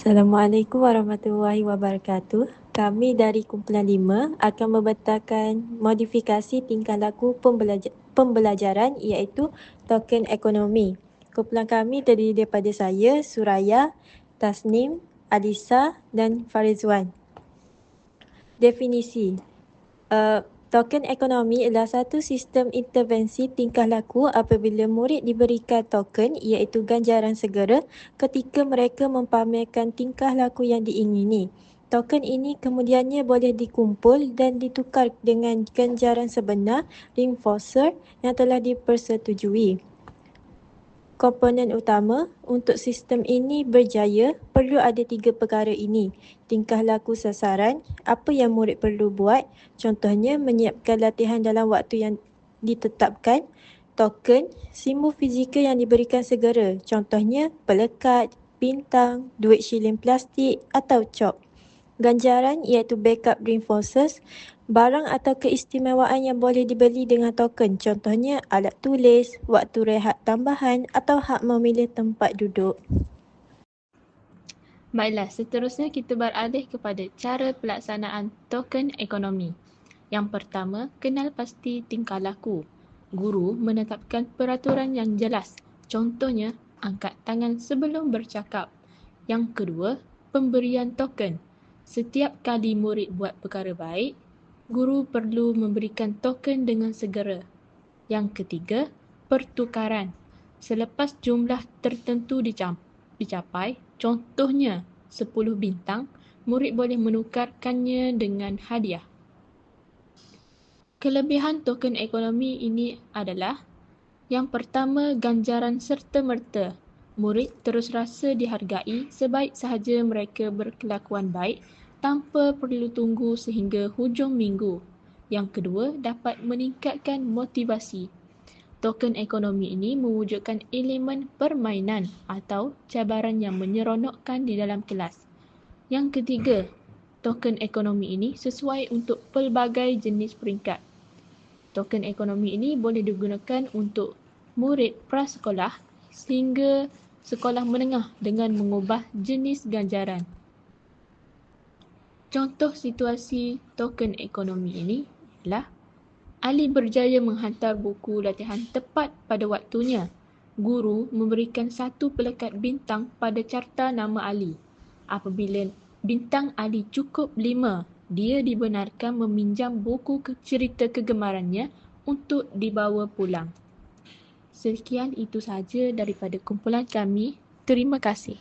Assalamualaikum warahmatullahi wabarakatuh. Kami dari kumpulan 5 akan membentangkan modifikasi tingkah laku pembelajaran iaitu token ekonomi. Kumpulan kami terdiri daripada saya, Suraya, Tasnim, Alisa dan Farizwan. Definisi. Token ekonomi adalah satu sistem intervensi tingkah laku apabila murid diberikan token iaitu ganjaran segera ketika mereka mempamerkan tingkah laku yang diingini. Token ini kemudiannya boleh dikumpul dan ditukar dengan ganjaran sebenar reinforcer yang telah dipersetujui. Komponen utama untuk sistem ini berjaya perlu ada 3 perkara ini. Tingkah laku sasaran, apa yang murid perlu buat, contohnya menyiapkan latihan dalam waktu yang ditetapkan. Token, simbol fizikal yang diberikan segera, contohnya pelekat, bintang, duit shilling plastik atau cop. Ganjaran iaitu backup reinforcers, barang atau keistimewaan yang boleh dibeli dengan token, contohnya alat tulis, waktu rehat tambahan atau hak memilih tempat duduk. Baiklah, seterusnya kita beralih kepada cara pelaksanaan token ekonomi. Yang pertama, kenal pasti tingkah laku. Guru menetapkan peraturan yang jelas, contohnya angkat tangan sebelum bercakap. Yang kedua, pemberian token. Setiap kali murid buat perkara baik, guru perlu memberikan token dengan segera. Yang ketiga, pertukaran. Selepas jumlah tertentu dicapai, contohnya 10 bintang, murid boleh menukarkannya dengan hadiah. Kelebihan token ekonomi ini adalah yang pertama, ganjaran serta-merta. Murid terus rasa dihargai sebaik sahaja mereka berkelakuan baik tanpa perlu tunggu sehingga hujung minggu. Yang kedua, dapat meningkatkan motivasi. Token ekonomi ini mewujudkan elemen permainan atau cabaran yang menyeronokkan di dalam kelas. Yang ketiga, token ekonomi ini sesuai untuk pelbagai jenis peringkat. Token ekonomi ini boleh digunakan untuk murid prasekolah sehingga sekolah menengah dengan mengubah jenis ganjaran. Contoh situasi token ekonomi ini adalah Ali berjaya menghantar buku latihan tepat pada waktunya. Guru memberikan 1 pelekat bintang pada carta nama Ali. Apabila bintang Ali cukup 5, dia dibenarkan meminjam buku cerita kegemarannya untuk dibawa pulang. Sekian itu sahaja daripada kumpulan kami. Terima kasih.